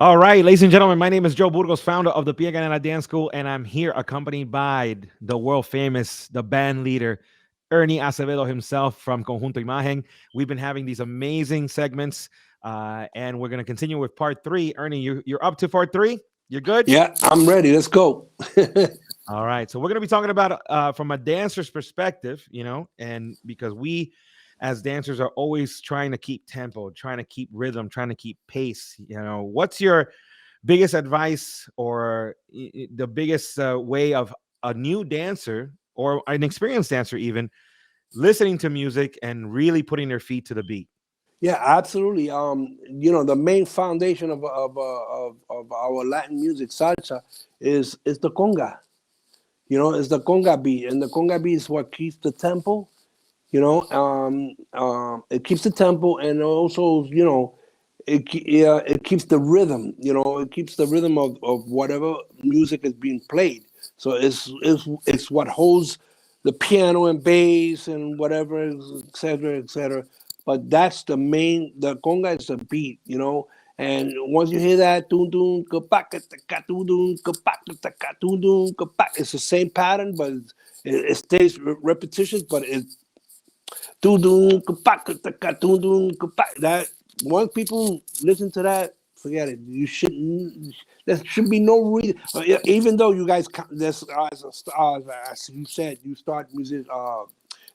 All right, ladies and gentlemen, my name is Joe Burgos, founder of the Piel Canela Dance School, and I'm here accompanied by the world famous, the band leader, Ernie Acevedo himself from Conjunto Imagen. We've been having these amazing segments, and we're going to continue with part three. Ernie, you're up to part three? You're good? Yeah, I'm ready. Let's go. All right. So we're going to be talking about from a dancer's perspective, and because we as dancers are always trying to keep tempo, trying to keep rhythm, trying to keep pace. What's your biggest advice or the biggest way of a new dancer or an experienced dancer even listening to music and really putting their feet to the beat? Yeah, absolutely. The main foundation of our Latin music, salsa, is the conga. It's the conga beat, and the conga beat is what keeps the tempo. It keeps the tempo, and also, it keeps the rhythm. It keeps the rhythm of whatever music is being played. So it's what holds the piano and bass and whatever, et cetera, et cetera. But that's the main. The conga is the beat. And once you hear that, dun dun kapak taka dun dun kapak taka dun dun kapak, it's the same pattern, but it stays repetition, but it's dun dun kapak taka dun dun kapak. That once people listen to that, forget it. You shouldn't. There should be no reason. Even though you guys, this as you said, you start music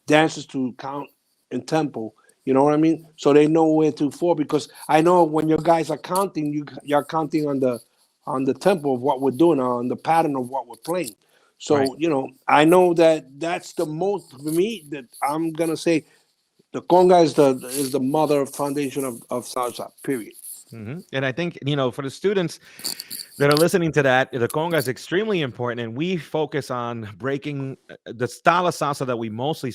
dancers to count in tempo. You know what I mean? So they know where to fall, because I know when your guys are counting, you're counting on the tempo of what we're doing, on the pattern of what we're playing. Right. So I know that that's the most for me, that I'm gonna say the conga is the mother foundation of salsa. Period. And I think, for the students that are listening to that, the conga is extremely important, and we focus on breaking the style of salsa that we mostly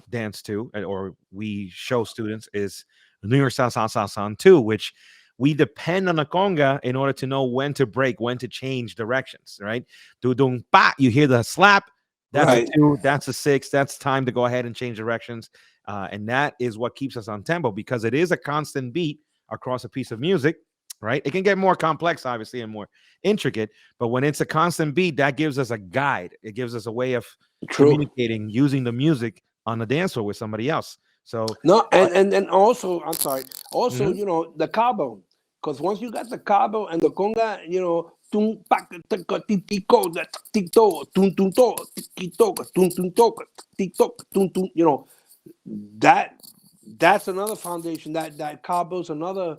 dance to, or we show students is New York style salsa son 2, which we depend on the conga in order to know when to break, when to change directions, right? Do pa, you hear the slap, that's a Right. 2, that's a 6, that's time to go ahead and change directions. And that is what keeps us on tempo, because it is a constant beat across a piece of music, right? It can get more complex, obviously, and more intricate, but when it's a constant beat, that gives us a guide. It gives us a way of True. communicating using the music on the dance floor with somebody else. So, No, uh, and also, I'm sorry. Also, mhm, the cabo, because once you got the cabo and the conga, tum pak taka titico that tito tum tum to tito tum tum to tito tum tum. That that's another foundation. That cabo's another.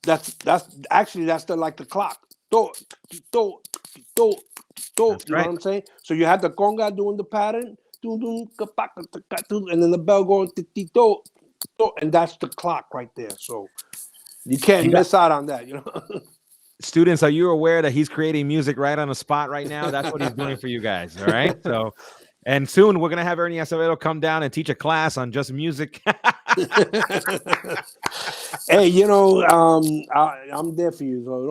That's the like the clock. Do tito tito tito. that's You know right. what I'm saying? So you had the conga doing the pattern. Dun, dun, ka, pa, ka, ta, ka, dun, and then the bell going tito, and that's the clock right there. So you can't You got miss out on that. students. Are you aware that he's creating music right on the spot right now? That's what he's doing for you guys. All right. So, and soon we're gonna have Ernie Acevedo come down and teach a class on just music. Hey, I'm there for you, so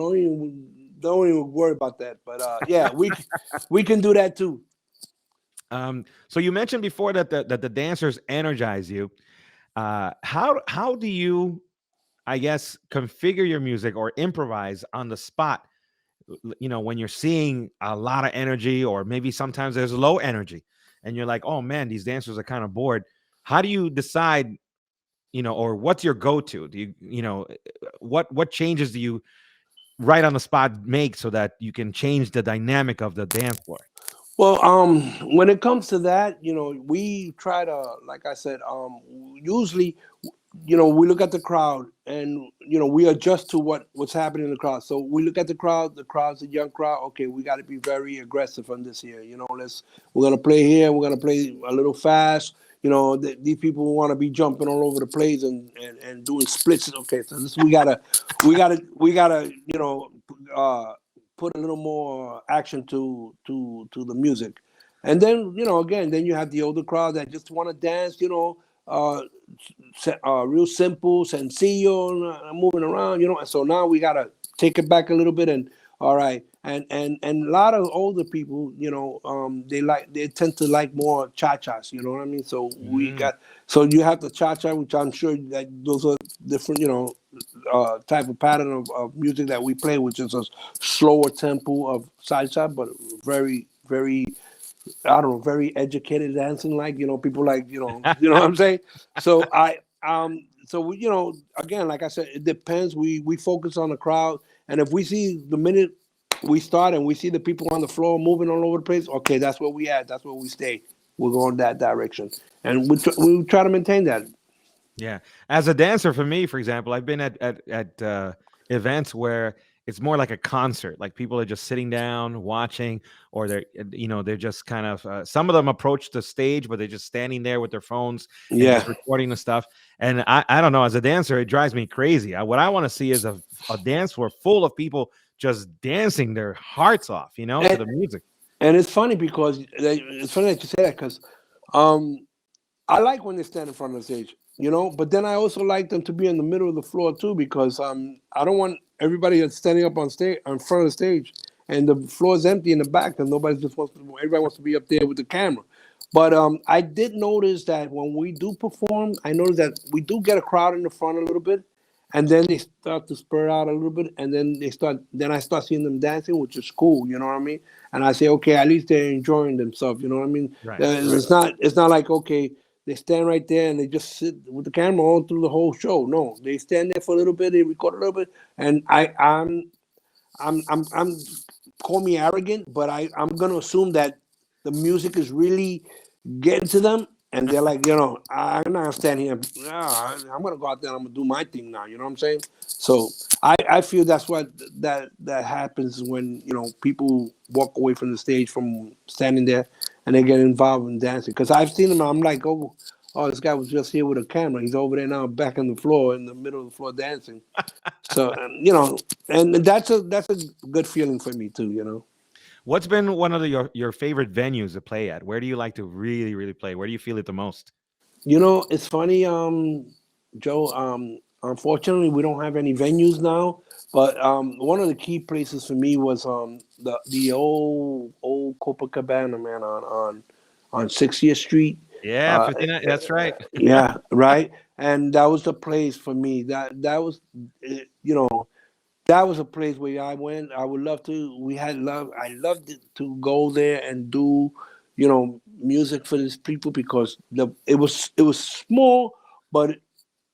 don't even worry about that. But yeah, we can do that too. So you mentioned before that the dancers energize you. How do you, I guess, configure your music or improvise on the spot? When you're seeing a lot of energy, or maybe sometimes there's low energy, and you're like, oh man, these dancers are kind of bored. How do you decide? Or what's your go-to? Do what changes do you right on the spot make so that you can change the dynamic of the dance floor? Well, when it comes to that, we try to, like I said, usually, we look at the crowd, and we adjust to what's happening in the crowd. So we look at the crowd. The crowd's a young crowd. Okay, we got to be very aggressive on this here. We're gonna play here. We're gonna play a little fast. These people want to be jumping all over the place and doing splits. Okay, so this we gotta put a little more action to the music. And then again, then you have the older crowd that just want to dance. Uh, real simple, sencillo, moving around. And so now we gotta take it back a little bit and All right, and a lot of older people, they tend to like more cha-chas. You know what I mean? So Mm, so you have the cha-cha, which I'm sure that those are different, type of pattern of music that we play, which is a slower tempo of salsa, but very, very, I don't know, very educated dancing. Like, people like, what I'm saying. So again, like I said, it depends. We focus on the crowd, and if we see the minute we start and we see the people on the floor moving all over the place, okay, that's where we at. That's where we stay. We're going that direction, and we try to maintain that. yeah. As a dancer, for me, for example, I've been at events where it's more like a concert. Like people are just sitting down watching, or they're just kind of. Some of them approach the stage, but they're just standing there with their phones and just Yeah. recording the stuff. And I don't know. As a dancer, it drives me crazy. What I want to see is a dance floor full of people just dancing their hearts off, to And the music. and it's funny because it's funny that you say that because um, I like when they stand in front of the stage, but then I also like them to be in the middle of the floor too because I don't want everybody that's standing up on stage in front of the stage and the floor is empty in the back and everybody wants to be up there with the camera. But I did notice that when we do perform, I noticed that we do get a crowd in the front a little bit, and then they start to spur out a little bit, and then I start seeing them dancing, which is cool, you know what I mean? And I say, okay, at least they're enjoying themselves, you know what I mean? Right. Right. It's not like, okay, they stand right there and they just sit with the camera on through the whole show. No, they stand there for a little bit, they record a little bit, and I'm call me arrogant, but I'm gonna assume that the music is really getting to them, and they're like, I'm not gonna stand here. I'm gonna go out there. I'm gonna do my thing now. You know what I'm saying? So I feel that's what that happens when people walk away from the stage from standing there, and they get involved in dancing. Because I've seen them. I'm like, oh, this guy was just here with a camera. He's over there now, back on the floor, in the middle of the floor dancing. So and that's a good feeling for me too. What's been one of your favorite venues to play at? Where do you like to really, really play? Where do you feel it the most? It's funny, Joe. Unfortunately, we don't have any venues now. But one of the key places for me was the old Copacabana, man, on 60th Street. Yeah, Uh, 59. That's right. yeah, right. And that was the place for me. That was, uh, you know, that was a place where I went. I would love to. We had love. I loved it to go there and do, music for these people because it was small, but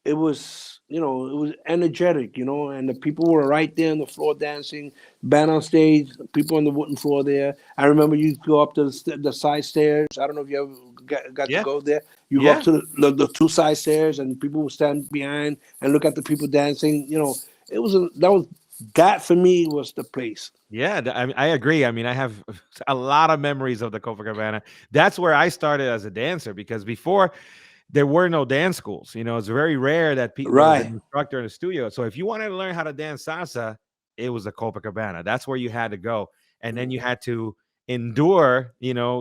it was energetic, and the people were right there on the floor dancing, band on stage, people on the wooden floor there. I remember you go up to the side stairs. I don't know if you ever got to Yeah, go there. You go up yeah, to the two side stairs, and people would stand behind and look at the people dancing. That for me was the place. yeah. I agree. I mean, I have a lot of memories of the Copacabana. That's where I started as a dancer because before there were no dance schools. It's very rare that there was an Right. instructor in the studio. So if you wanted to learn how to dance salsa, it was the Copacabana. That's where you had to go, and then you had to endure,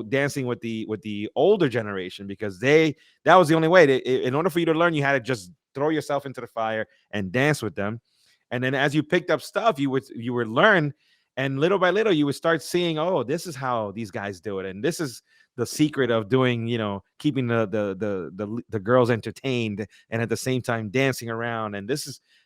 dancing with the older generation because that was the only way. In order for you to learn, you had to just throw yourself into the fire and dance with them. And then as you picked up stuff, you would learn, and little by little you would start seeing, oh, this is how these guys do it, and this is the secret of doing, keeping the girls entertained and at the same time dancing around. And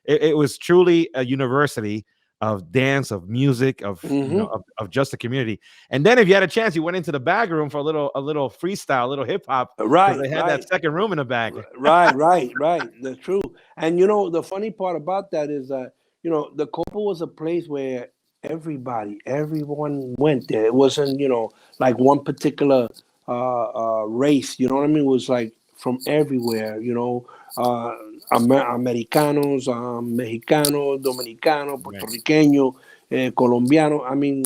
it was truly a university of dance, of music, of Hmm. of just the community. And then if you had a chance, you went into the back room for a little freestyle, a little hip hop, because Right. they had that Right. second room in the back. Right. That's true. And the funny part about that is that the Copa was a place where everyone went there. It wasn't like one particular race. You know what I mean? It was like from everywhere. Americanos, Mexicano, Dominicano, Puerto Right. Riqueño, Colombiano. I mean,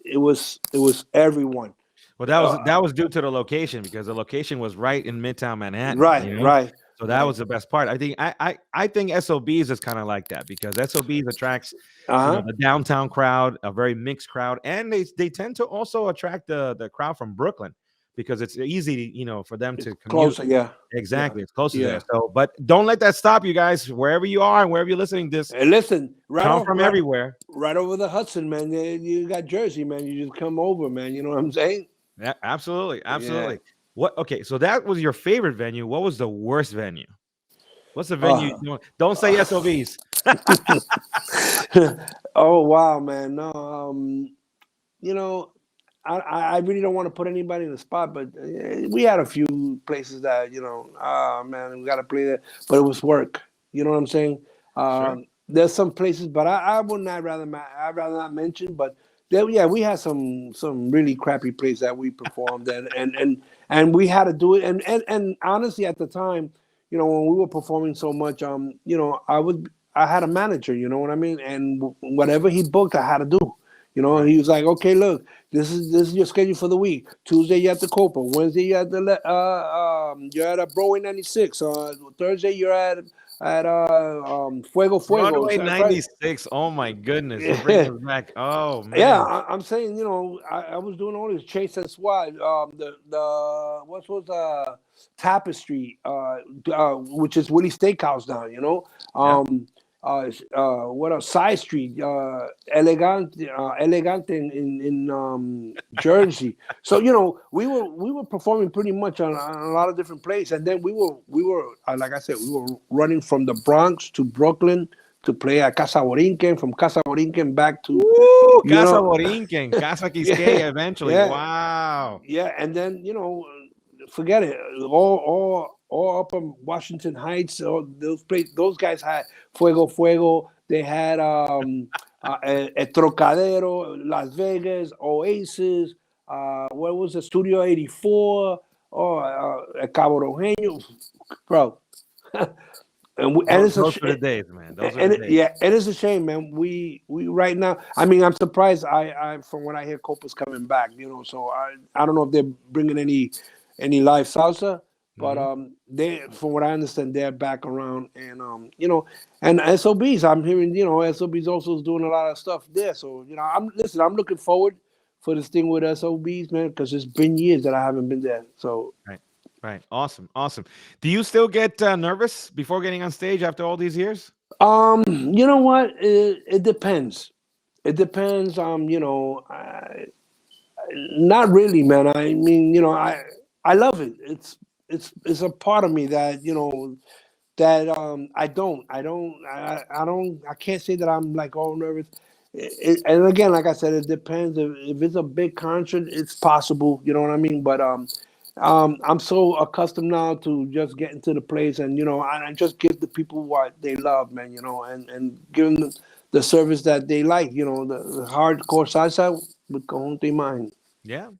it was everyone. Well, that was Uh, that was due to the location because the location was right in Midtown Manhattan, right. Right. So that Right. was the best part. I think SOBs is kind of like that because SOBs attracts, Uh huh. the downtown crowd, a very mixed crowd, and they tend to also attract the crowd from Brooklyn because it's easy, for them It's to commute. closer, yeah, yeah, Exactly, it's closer there. yeah. So, but don't let that stop you guys. Wherever you are and wherever you're listening, this And listen, come from everywhere. right over the Hudson, man. You got Jersey, man. You just come over, man. You know what I'm saying? Yeah, absolutely, Yeah. absolutely. What? Okay, so that was your favorite venue. What was the worst venue? What's the venue? Uh, Don't say SOBs. oh wow, man. No, you know, I really don't want to put anybody in the spot, but we had a few places that man, we got to play there, but it was work. You know what I'm saying? Sure. There's some places, but I would not rather I'd rather not mention. But there, yeah, we had some really crappy plays that we performed, and we had to do it. And honestly, at the time, when we were performing so much, I had a manager. You know what I mean? And whatever he booked, I had to do. Right. He was like, okay, look, this is your schedule for the week. Tuesday you're at the Copa. Wednesday you're at a Broadway 96. Thursday you're at Fuego Fuego. Broadway Friday. 96. Oh my goodness. You're bringing Yeah, us back. Oh yeah. man. I'm saying, I was doing all this Chase and Swat. The what was Tapestry, which is Willie Steakhouse now. Yeah. What else? Side Street, Elegante in Jersey. So we were performing pretty much on a lot of different places, and then we were like I said, we were running from the Bronx to Brooklyn to play at Casa Borinquen, from Casa Borinquen back to Woo! you Casa know Borinquen, Casa yeah, Quisqueya eventually. yeah, Wow. yeah, and then forget it. All up in Washington Heights. Those guys had Fuego Fuego. They had a Trocadero, Las Vegas, Oasis. What was the Studio 84? Oh, Cabo Rojeño, bro. And Those, it's those were the days, man. Those were the and days. yeah, it is a shame, man. We right now. I mean, I'm surprised. I from what I hear, Copa's coming back. So I don't know if they're bringing any live salsa, but Mhm. they, from what I understand, they're back around, and and SOBs. I'm hearing SOBs also is doing a lot of stuff there. So I'm looking forward for this thing with SOBs, man, because it's been years that I haven't been there. So Right. Right. Awesome. Awesome. Do you still get nervous before getting on stage after all these years? you know what? It depends. It depends. Not really, man. I mean, I love it. It's a part of me that that I can't say that I'm like all nervous. And again, like I said, it depends. If it's a big concert, it's possible. You know what I mean? But I'm so accustomed now to just getting to the place, and I just give the people what they love, man. And give them the service that they like. The hardcore salsa with Conjunto Imagen. Yeah.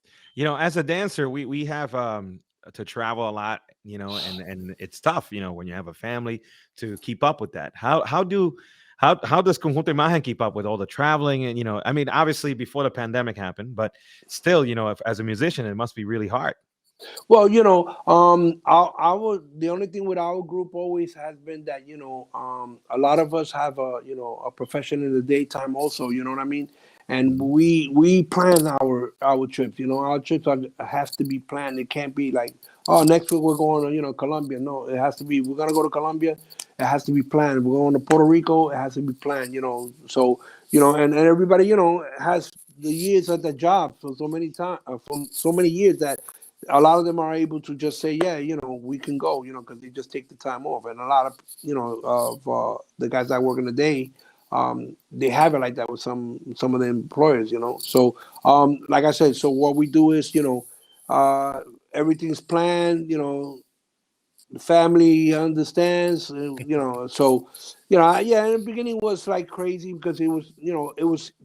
As a dancer, we have to travel a lot, and it's tough, when you have a family to keep up with that. How does Conjunto Imagen keep up with all the traveling? And I mean, obviously before the pandemic happened, but still, if, as a musician, it must be really hard. Well, the only thing with our group always has been that a lot of us have a profession in the daytime also. You know what I mean? And Mhm. we plan our trips. Our trips have to be planned. It can't be like, oh, next week we're going to Colombia. No, it has to be, we're gonna go to Colombia. It has to be planned. We're going to Puerto Rico. It has to be planned. So and everybody has the years at the job for so many time for so many years that a lot of them are able to just say, yeah, we can go, because they just take the time off. And a lot of, of the guys that work in the day, they have it like that with some of the employers, So, like I said, so what we do is, uh, everything's planned, the family understands, so, yeah, in the beginning was like crazy because it was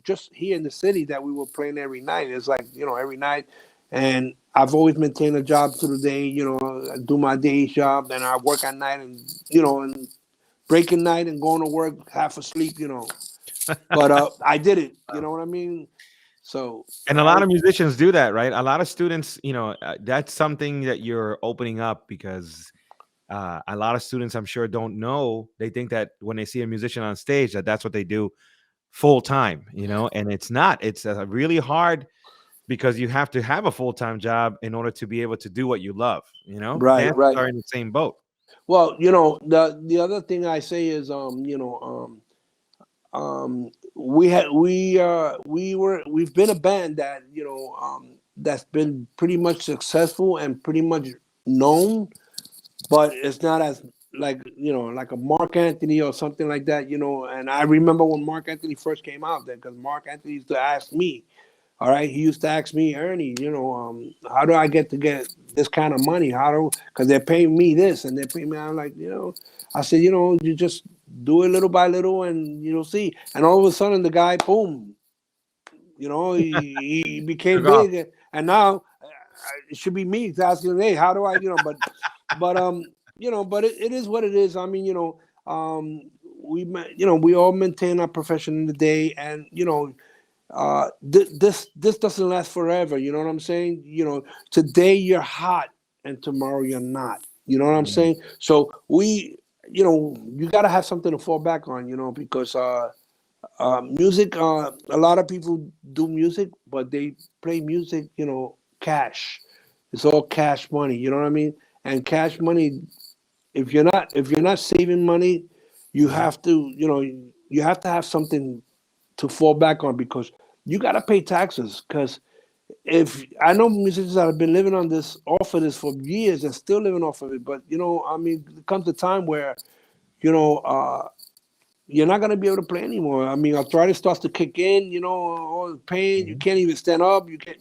just here in the city that we were playing every night. It's like, every night. And I've always maintained a job through the day, I do my day job, then I work at night, and breaking night and going to work half asleep, but I did it, you know what I mean? So And a lot of musicians do that, right? A lot of students, that's something that you're opening up because a lot of students, I'm sure, don't know. They think that when they see a musician on stage, that's what they do full time, and it's not. It's really hard because you have to have a full-time job in order to be able to do what you love. Right, Dancers right. are in the same boat. Well, the other thing I say is, we've been a band that, that's been pretty much successful and pretty much known, but it's not as like, like a Mark Anthony or something like that. And I remember when Mark Anthony first came out there, because Mark Anthony used to ask me, all right, he used to ask me, Ernie, how do I get this kind of money? Because they're paying me this and they're paying me. I'm like, I said, you just do it little by little and you'll see. And all of a sudden, the guy, boom, he became Took off. big, and now it should be me asking, hey, how do I, but it is what it is. I mean, we all maintain our profession in the day, and this doesn't last forever. You know what I'm saying? Today you're hot and tomorrow you're not. You know what I'm Mhm. saying? So you got to have something to fall back on. Because music. A lot of people do music, but they play music. Cash. It's all cash money. You know what I mean? And cash money. If you're not saving money, you Mhm. have to. You have to have something to fall back on, because you got to pay taxes. Because if I know musicians that have been living on this off of this for years and still living off of it, but I mean, there comes a time where you know you're not gonna be able to play anymore. I mean, arthritis starts to kick in. All the pain. You Mhm. can't even stand up. You can't.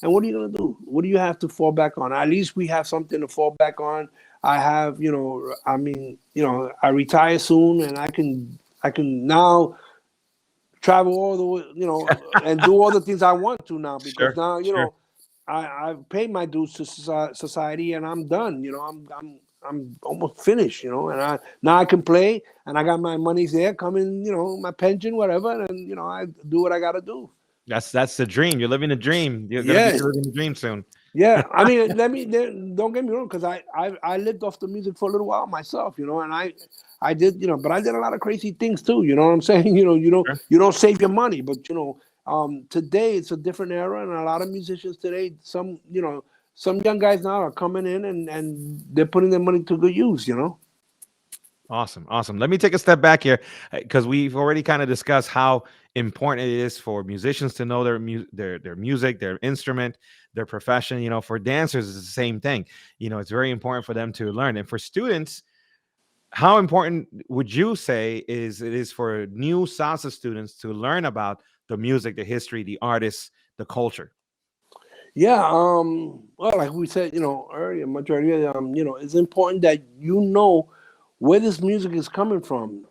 And what are you gonna do? What do you have to fall back on? At least we have something to fall back on. I have. I mean, I retire soon, and I can now travel all the way, and do all the things I want to now, because Sure, now, sure. I've paid my dues to society, and I'm done. I'm almost finished. And now I can play, and I got my money's there coming. My pension, whatever, and I do what I got to do. That's the dream. You're living the dream. You're gonna be Yeah, living the dream soon. yeah. I mean, don't get me wrong, because I lived off the music for a little while myself, and I did, but I did a lot of crazy things too. You know what I'm saying? Sure. You don't save your money, but today it's a different era, and a lot of musicians today, some young guys now are coming in, and they're putting their money to good use. Awesome, awesome. Let me take a step back here, because we've already kind of discussed how important it is for musicians to know their music, their instrument, their profession. For dancers, it's the same thing. It's very important for them to learn, and for students, how important would you say it is for new salsa students to learn about the music, the history, the artists, the culture? Yeah, well, like we said, earlier, much earlier, it's important that where this music is coming from,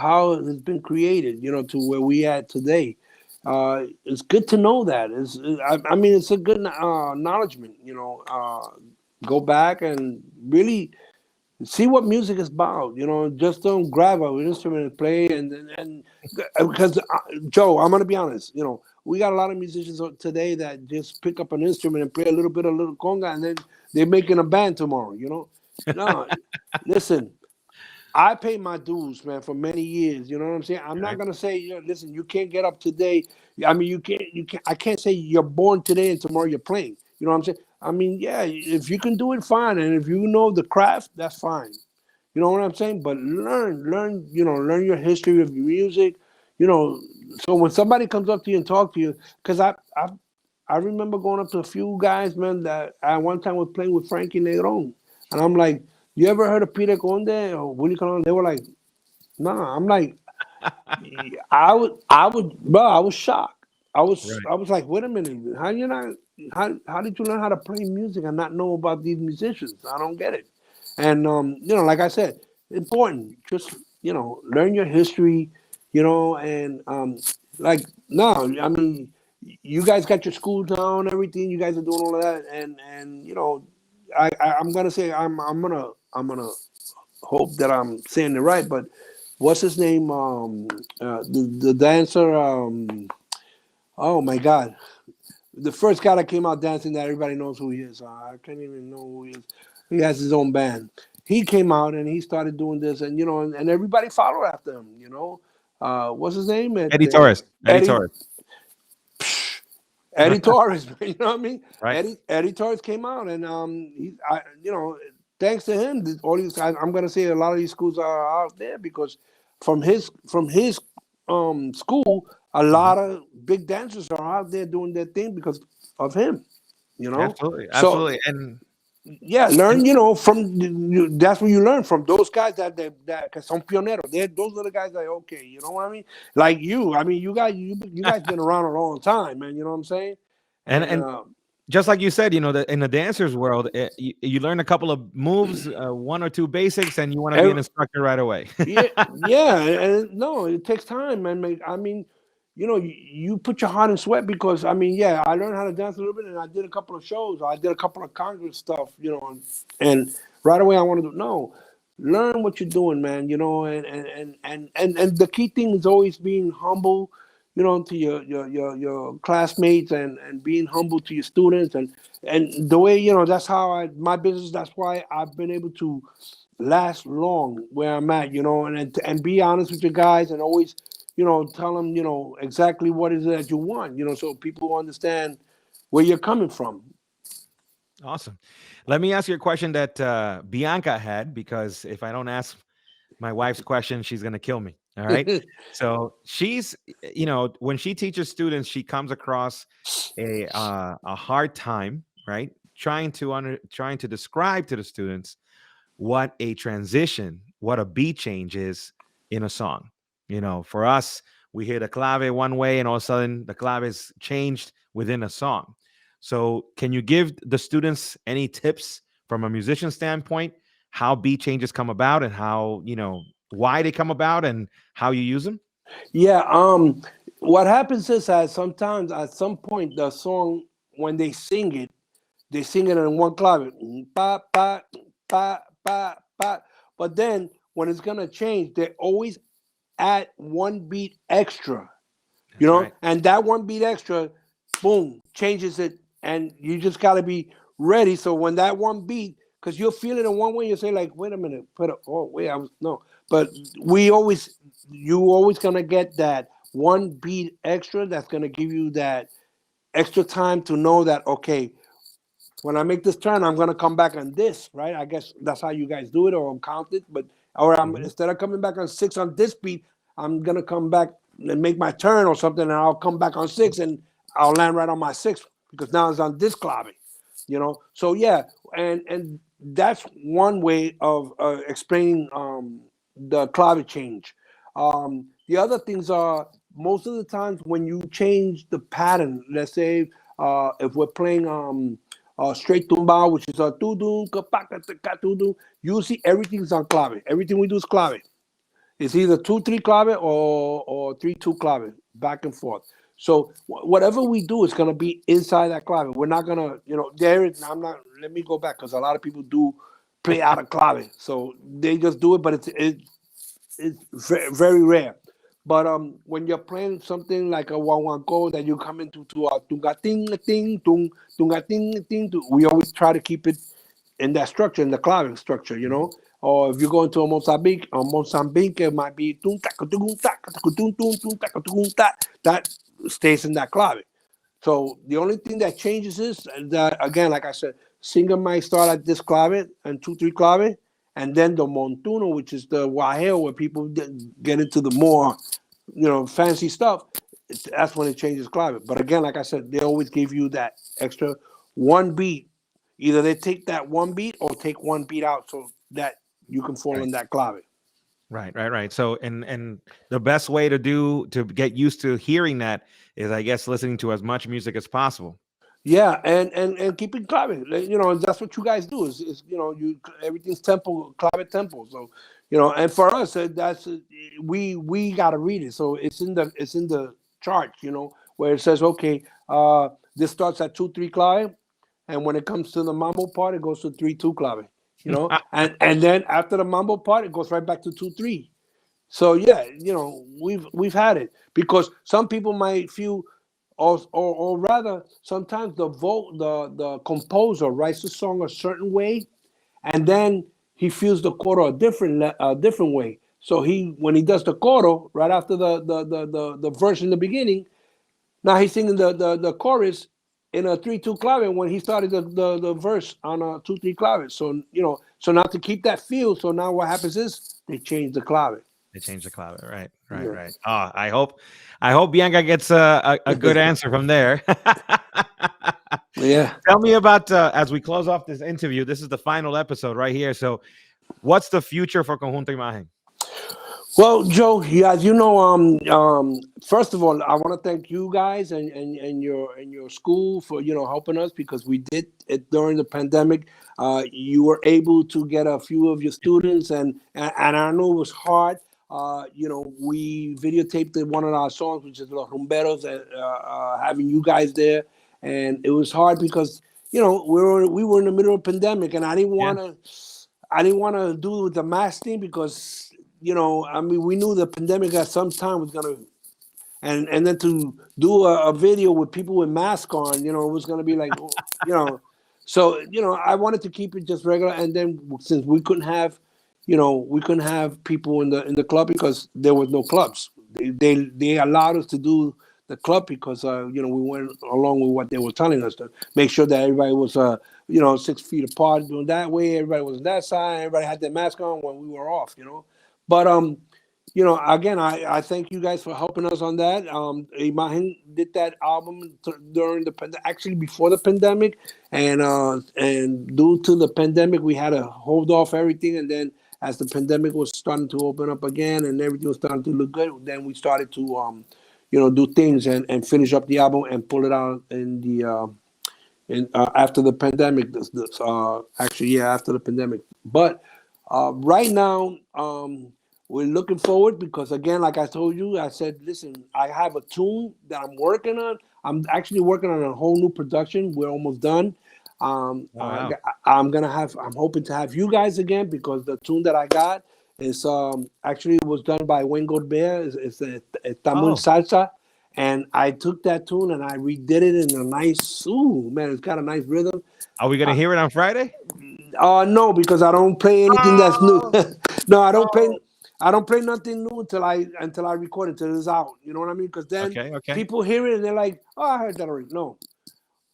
how it's been created, to where we at today. It's good to know that. I mean, it's a good acknowledgement, go back and really see what music is about. Just don't grab an instrument and play, and because Joe, I'm gonna be honest. We got a lot of musicians today that just pick up an instrument and play a little conga, and then they're making a band tomorrow. No, listen. I paid my dues, man, for many years. You know what I'm saying? I'm not Right. gonna say, listen, you can't get up today. I mean, you can't. I can't say you're born today and tomorrow you're playing. You know what I'm saying? I mean, yeah, if you can do it, fine, and if you know the craft, that's fine. You know what I'm saying? But learn your history of your music. You know, so when somebody comes up to you and talk to you, because I remember going up to a few guys, man, that at one time was playing with Frankie Negron, and I'm like, you ever heard of Peter Conde or Willie Colon? They were like, nah. I'm like, bro, I was shocked. Right. I was like, wait a minute, how did you learn how to play music and not know about these musicians? I don't get it. And like I said, important. Just learn your history. And like no, I mean, you guys got your school down, everything. You guys are doing all of that, and I'm gonna say I'm gonna hope that I'm saying it right, but what's his name? The dancer. Oh my God, the first guy that came out dancing that everybody knows who he is. I can't even know who he is. He has his own band. He came out and he started doing this, and and everybody followed after him. What's his name? Eddie Torres. Eddie Eddie. Torres. Eddie Torres, you know what I mean? Right. Eddie Torres came out, and thanks to him, all these I'm gonna say a lot of these schools are out there because from his school, a Mhm. lot of big dancers are out there doing their thing because of him. You know, Absolutely, so absolutely, yeah, and learn. That's where you learn from those guys that que son pioneros. Those are the guys that okay, you know what I mean? Like you, I mean, you guys been around a long time, man. You know what I'm saying? And and just like you said, in the dancers world, you learn a couple of moves, one or two basics, and you want to be an instructor right away. yeah, yeah, and no, it takes time, man. I mean, you put your heart and sweat because I mean, yeah, I learned how to dance a little bit, and I did a couple of shows. I did a couple of Congress stuff, and right away I wanted to no, learn what you're doing, man. And the key thing is always being humble, to your classmates and being humble to your students and the way that's how my business. That's why I've been able to last long where I'm at, and be honest with your guys and always, tell them, exactly what is it that you want, so people understand where you're coming from. Awesome. Let me ask you a question that Bianca had, because if I don't ask my wife's question, she's going to kill me. All right. So she's, when she teaches students, she comes across a hard time, right? Trying to describe to the students what a transition, what a beat change is in a song. For us, we hit a clave one way and all of a sudden the clave is changed within a song. So, can you give the students any tips from a musician standpoint, how beat changes come about and how, why they come about and how you use them? Yeah. What happens is that sometimes at some point the song, when they sing it in one clave, pa pa pa pa pa. But then when it's gonna change, they always add one beat extra. That's right. And that one beat extra, boom, changes it, and you just got to be ready. So when that one beat, because you'll feel it in one way, you say like, wait a minute, oh wait, I was no, but you always gonna get that one beat extra that's gonna give you that extra time to know that okay, when I make this turn, I'm gonna come back on this, right? I guess that's how you guys do it, or count it. But or I'm Mhm. instead of coming back on six on this beat, I'm gonna come back and make my turn or something, and I'll come back on six, and I'll land right on my six because now it's on this clave, So yeah, and that's one way of explaining the clave change. The other things are most of the times when you change the pattern. Let's say if we're playing straight tumbao, which is a tudum, tudum. You see everything's on clave. Everything we do is clave. It's either 2-3 clave or 3-2 clave, back and forth. So whatever we do is gonna be inside that clave. We're not gonna, there is. I'm not. Let me go back because a lot of people do play out of clave, so they just do it, but it's very rare. But when you're playing something like a one go that you come into to a tunga ting ting tung tunga ting ting, we always try to keep it in that structure, in the clave structure. Or if you go into a Mozambique, it might be tung tak tung tak tung tung tung tak tung tak. That stays in that clave. So the only thing that changes is that again, like I said, singer might start at this clave and 2-3 clave, and then the montuno, which is the waheo, where people get into the more fancy stuff. That's when it changes clave. But again, like I said, they always give you that extra one beat. Either they take that one beat or take one beat out so that you can fall Right. in that clave. Right, right, right. So, and the best way to get used to hearing that is, I guess, listening to as much music as possible. Yeah, and keep it clave. That's what you guys do. Is you everything's tempo clave tempo. So and for us, that's we gotta read it. So it's in the chart. Where it says okay, this starts at 2-3 clave, and when it comes to the mambo part, it goes to 3-2 clave. And then after the mambo part, it goes right back to 2-3. So yeah, we've had it because some people might feel, or rather, sometimes the composer writes the song a certain way, and then he feels the choro a different way. So when he does the choro right after the verse in the beginning, Now he's singing the chorus in a 3/2 clave when he started the verse on a 2/3 clave. So so now to keep that feel, so now what happens is they change the clave. They changed the cloud. Right, right, Yeah. right. Oh, I hope Bianca gets a good answer from there. Yeah. Tell me about as we close off this interview. This is the final episode right here. So, what's the future for Conjunto Imagen? Well, Joe, yeah, as you know, first of all, I want to thank you guys and your school for helping us because we did it during the pandemic. You were able to get a few of your students, and I know it was hard. We videotaped one of our songs, which is Los Rumberos, and having you guys there, and it was hard because we were in the middle of pandemic, and Yeah, I didn't want to do the mask thing because I mean, we knew the pandemic at some time was gonna, and then to do a video with people with masks on, it was gonna be like, you know, so I wanted to keep it just regular, and then since we couldn't have people in the club because there was no clubs. They allowed us to do the club because we went along with what they were telling us to make sure that everybody was 6 feet apart. Doing that way, everybody was on that side. Everybody had their mask on when we were off. But again, I thank you guys for helping us on that. Imagen did that album during actually before the pandemic, and due to the pandemic, we had to hold off everything. And then as the pandemic was starting to open up again and everything was starting to look good, then we started to do things and finish up the album and pull it out after the pandemic. Actually, yeah, after the pandemic. But right now, we're looking forward because again, like I told you, I said, listen, I have a tune that I'm working on. I'm actually working on a whole new production. We're almost done. oh wow. I'm hoping to have you guys again because the tune that I got is actually was done by Wayne Goldberg. Estamos en Oh, Salsa. And I took that tune and I redid it in a nice, ooh, man, it's got a nice rhythm. are we gonna Uh, hear it on Friday? no, because I don't play anything that's new. Oh, No, oh. I don't play nothing new until I record it, until it's out. You know what I mean? Because then Okay, okay. people hear it and they're like, "Oh, I heard that already." No,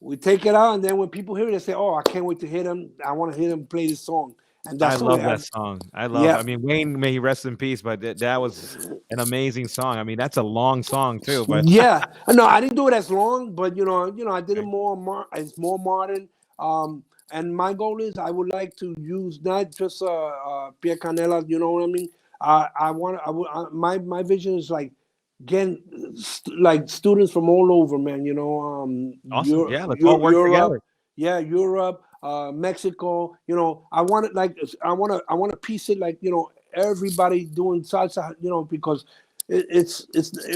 we take it out, and then when people hear it, they say, "Oh, I can't wait to hear them. I want to hear them play this song." And I that's the way love that song. I yeah, mean, Wayne, may he rest in peace, but that was an amazing song. I mean, that's a long song too, but yeah. No, I didn't do it as long, but I did it okay. more. It's more modern. And my goal is I would like to use not just Piel Canela. You know what I mean? I want. My vision is like getting like students from all over, man. Awesome. Yeah, let's all work Europe, together. yeah, Europe, Mexico. I want it like I want to piece it like everybody doing salsa. Because it's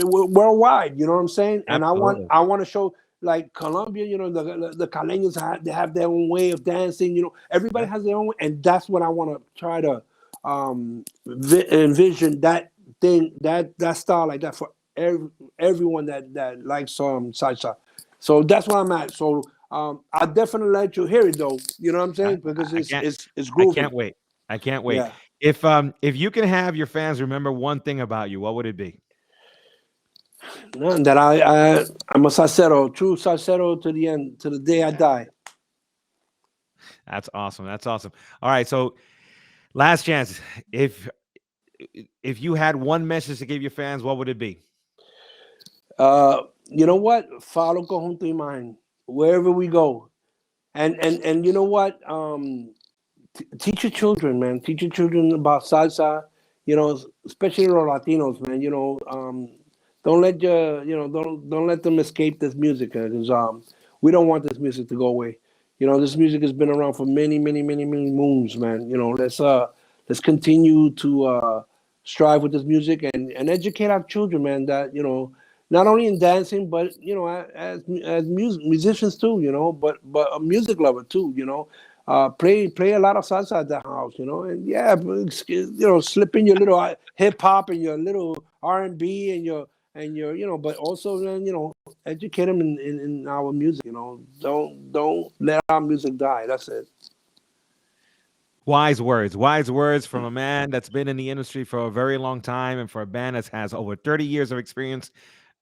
worldwide. You know what I'm saying? And Absolutely. I want to show like Colombia. The Caleños they have their own way of dancing. Everybody Yeah. has their own way, and that's what I want to try to envision that thing that style like that for everyone that likes salsa. So that's where I'm at. So I'll definitely let you hear it though. You know what I'm I, saying? Because I it's can't it's it's I can't groovy. wait. I can't wait. Yeah. If you can have your fans remember one thing about you, what would it be? That I'm a salsero, true salsero to the end, to the day I die. That's awesome. That's awesome. All right, so last chance. If if you had one message to give your fans, what would it be? You know what? Follow Conjunto Imagen wherever we go, and you know what? Teach your children, man. Teach your children about salsa. Especially the Latinos, man. Don't let don't let them escape this music because we don't want this music to go away. This music has been around for many, many, many, many moons, man. Let's continue to strive with this music and educate our children, man. That not only in dancing, but as musicians too. But a music lover too. Play a lot of salsa at the house, and yeah, slip in your little hip hop and your little R&B and your but also then educate them in our music. Don't let our music die. That's it. Wise words from a man that's been in the industry for a very long time and for a band that has over 30 years of experience.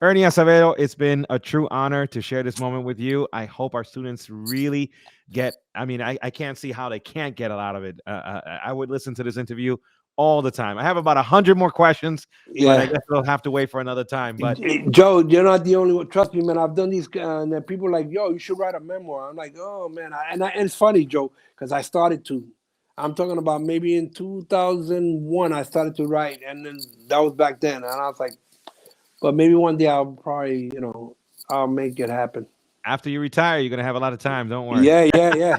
Ernie Acevedo, it's been a true honor to share this moment with you. I hope our students really get, I mean, I can't see how they can't get a lot of it. I would listen to this interview all the time. I have about 100 more questions, but I Yeah. guess we'll have to wait for another time. But Joe, you're not the only one. Trust me, man. I've done these, and then people are like, "Yo, you should write a memoir." I'm like, "Oh man," and it's funny, Joe, because I started to. I'm talking about maybe in 2001, I started to write, and then that was back then, and I was like, "But maybe one day I'll probably, I'll make it happen." after you retire, you're going to have a lot of time. Don't worry. Yeah, yeah, yeah,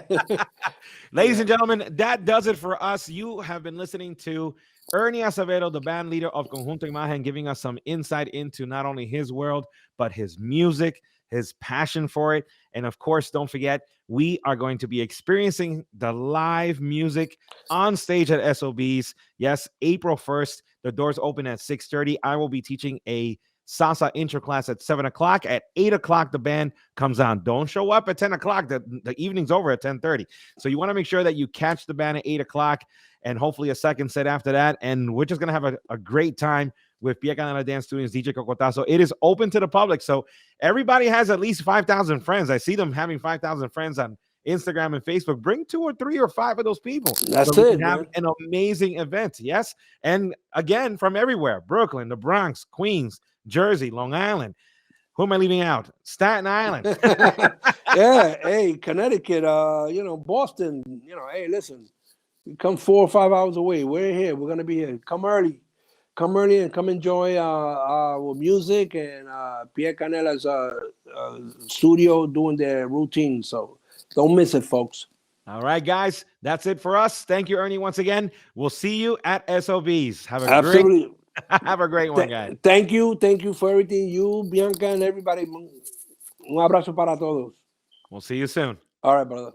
Ladies yeah. and gentlemen, that does it for us. You have been listening to Ernie Acevedo, the band leader of Conjunto Imagen, giving us some insight into not only his world, but his music, his passion for it. And of course, don't forget, we are going to be experiencing the live music on stage at SOBs. Yes, April 1st. The doors open at 6:30. I will be teaching a salsa intro class at 7 o'clock. At 8 o'clock, the band comes on. Don't show up at 10 o'clock. The evening's over at 10:30. So you want to make sure that you catch the band at 8 o'clock and hopefully a second set after that. And we're just going to have a great time with Piel Canela Dance Studios, DJ Cocotaso. It is open to the public. So everybody has at least 5,000 friends. I see them having 5,000 friends on Instagram and Facebook. Bring 2 or 3 or 5 of those people so That's we it, can have man. an amazing event. Yes. And again, from everywhere, Brooklyn, the Bronx, Queens, Jersey, Long Island. Who am I leaving out? Staten Island. Yeah, hey, Connecticut, Boston, hey, listen, you come 4 or 5 hours away. We're here. We're gonna be here. Come early. Come early and come enjoy our music and Pierre Canela's studio doing their routine. So don't miss it, folks. All right, guys, that's it for us. Thank you, Ernie, once again. We'll see you at SOBs. Have a great Absolutely. have a great one, guys. Thank you for everything. You, Bianca, and everybody. Un abrazo para todos. We'll see you soon. All right, brother.